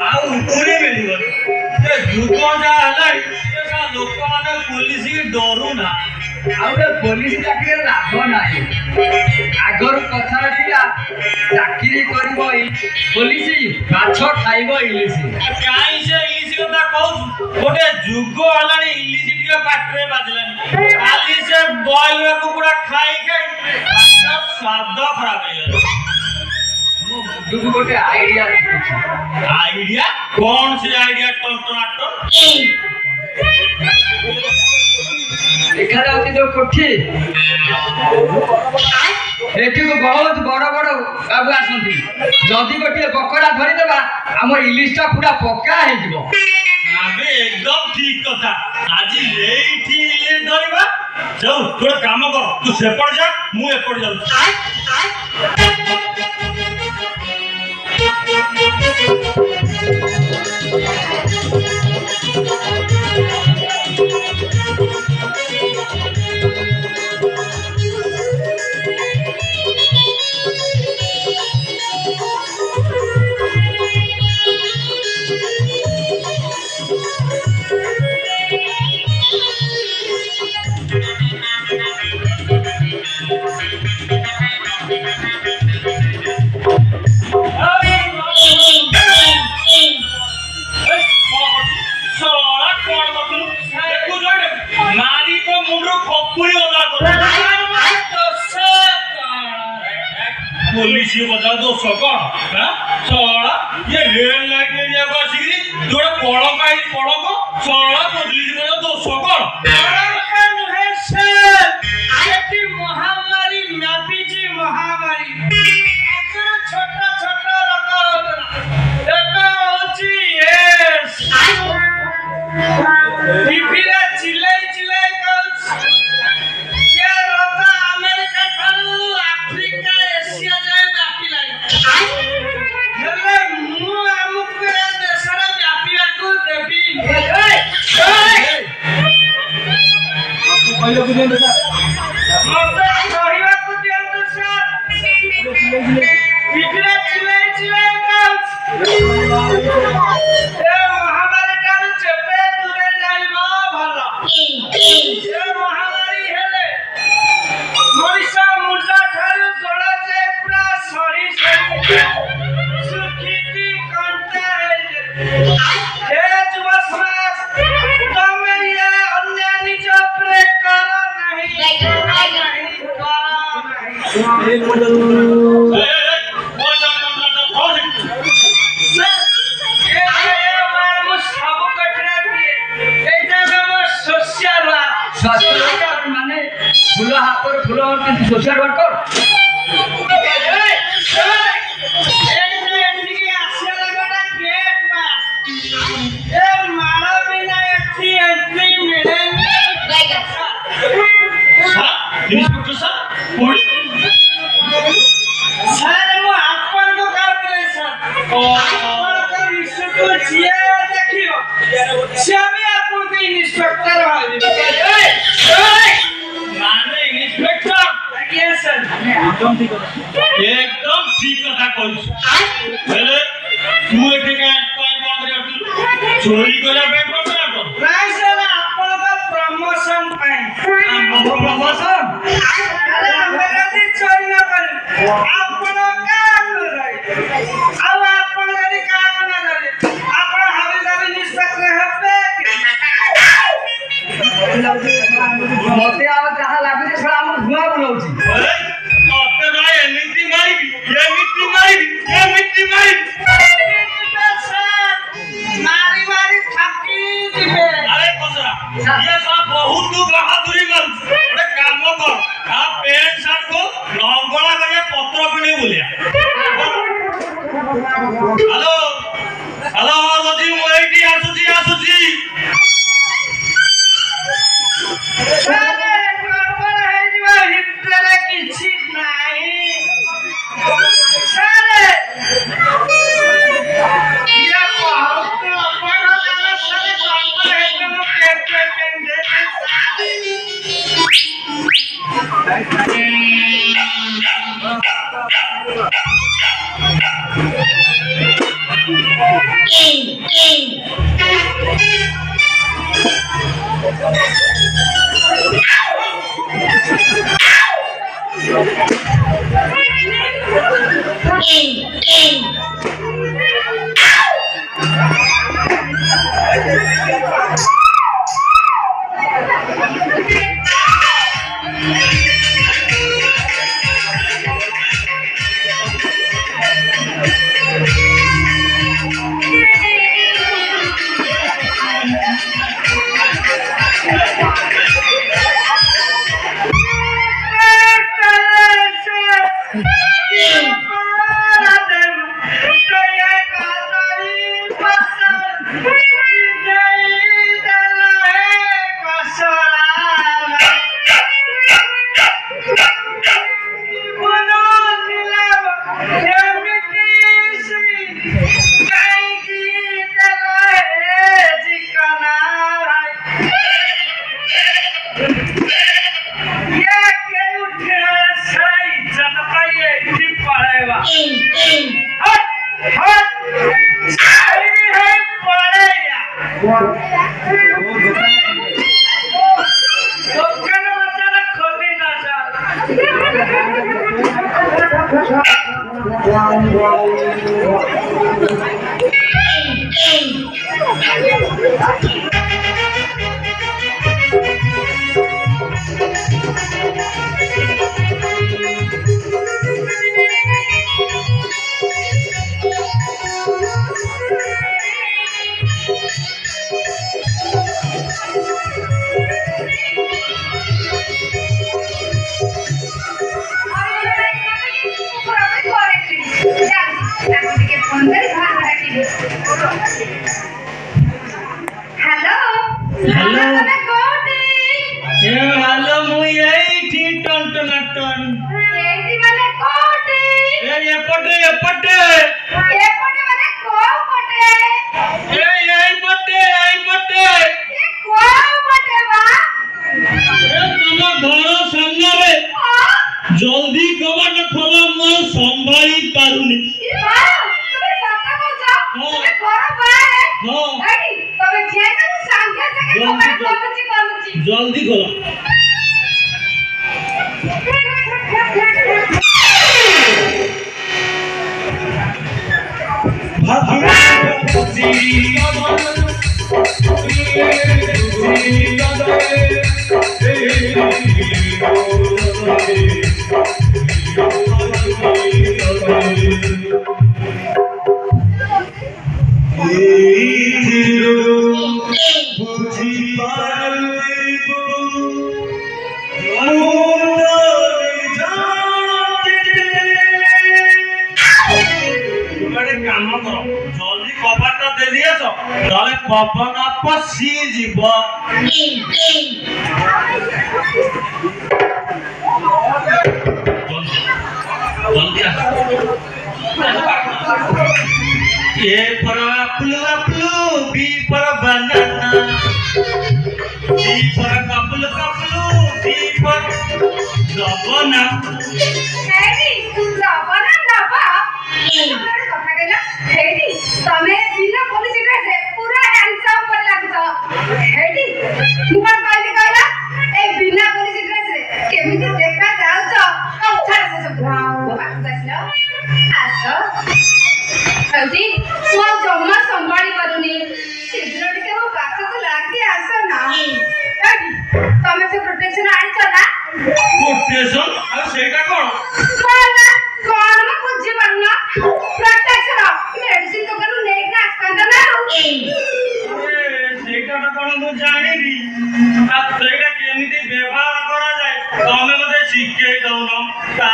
ଆଉ ଉପରେ ମିଳିବନି ସେ ଯୁଗଟା ହେଲାଣି ଲୋକମାନେ ପୋଲିସ ଡରୁନା ଆଉ ଏ ପୋଲିସ ଚାକିରିରେ ଲାଭ ନାହିଁ। ଆଗରୁ କଥାରେ ଥିଲା ଚାକିରି କରିବ ପୋଲିସ ମାଛ ଖାଇବ ଇଲିଶ। କାହିଁ ସେ ଇଲିଶ କଥା କହୁଛୁ? ଗୋଟେ ଯୁଗ ହେଲାଣି ଇଲିଶ ଟିକେ ପାଟିରେ ବାଜିଲାନି। କାଲି ସେ ବଏଲର କୁକୁଡ଼ା ଖାଇ ଖାଇ ସ୍ୱାଦ ଖରାପ ହେଇଗଲା। ମୋ ମୁଣ୍ଡକୁ ଗୋଟେ ଆଇଡିଆ ଆଇଡିଆ? କଣ ସେ ଆଇଡିଆ? ଟନ ଦେଖାଯାଉଛି ଯୋଉ କୋଠି ଏଠିକୁ ବହୁତ ବଡ ବଡ ବାବୁ ଆସନ୍ତି। ଯଦି ଗୋଟିଏ ବକରା ଧରିଦେବା ଆମ ଇଲିଶଟା ପୁରା ପକ୍କା ହେଇଯିବ। ଆମେ ଏକଦମ ଠିକ କଥା। ଆଜି ଏଇଠି ଇଲିଶ ଧରିବା। ଯାଉ ତୁ କାମ କର, ତୁ ସେପଟ ଯା, ମୁଁ ଏପଟ ଯାଉଛି। पुलिस बता दो ये रेल लाइट एरिया को आसिक जोड़े पड़क सड़ा पुलिस बता दो महामारी नापीची महामारी छोट छोट टीवीरे चिल्लाई चिल्लाई अमेरिका ठारू आफ्रिका एशिया जाए व्यापिलानी मु आमुक देशर व्यापियाकू देबी मते कहिबाकू दियंतु सर टीवीरे चिल्लाई चिल्लाई महामारी ठारू चेपे दूरे जाइबो भलो महामारी हेले मनीषा मुंडा ठारू गोड़ा जाए पूरा सरी सुखीती कंटा हे जुव समाज तमे ये अन्याय निज उपरे करो नहीं माने फूल हाथ फूल सोशल वर्कर इंस्पेक्टर एकदम ठीक कथा कहू तू एठे चोरी प्रमोशन प्रमोशन चोरी न कर मते आ जहा लागु जे थोड़ा हम धुआं बुलाउची मते भाई एमिति मारी मारी थाकी दिबे। अरे कसरा ये सब बहुत बहादुरी मार एक काम कर आ पैंट शर्ट को लंगड़ा करिए पत्र पिने बोलिया। हेलो हेलो रजी मोइटी आसुची सारे जल्दी कबाट खोल मो संभाली पारुनी जल्दी खोल पवन पशी जीव ए पर अपलू अपलू बी पर बनाना डी पर कपलू कपलू डी पर दबना हेडी दबना दबा କଥା କହିଲା हेडी तमे बिना पुलिस ड्रेस रे पूरा हैंडसम पर लागतो हेडी मु पण कहला ए बिना पुलिस ड्रेस रे केमिति देखा जाउछ अच्छा से सब बसलो आसो हौजी मो जम्मा संभाली पारुनी शीघ्र टिके मो पाख को लागी आसो ना हेडी तमे से प्रोटेक्शन आनी छ ना प्रोटेक्शन आ सेटा कोन कौन मैं बुझी बनना प्रोटेक्शन मेडिसिन तो करू नेक ना आस्कंदा ना सेटा तो कोन मु जानिबी आ सेटा केमिति व्यवहार करा जाय तमे मते शिखे दउनो ता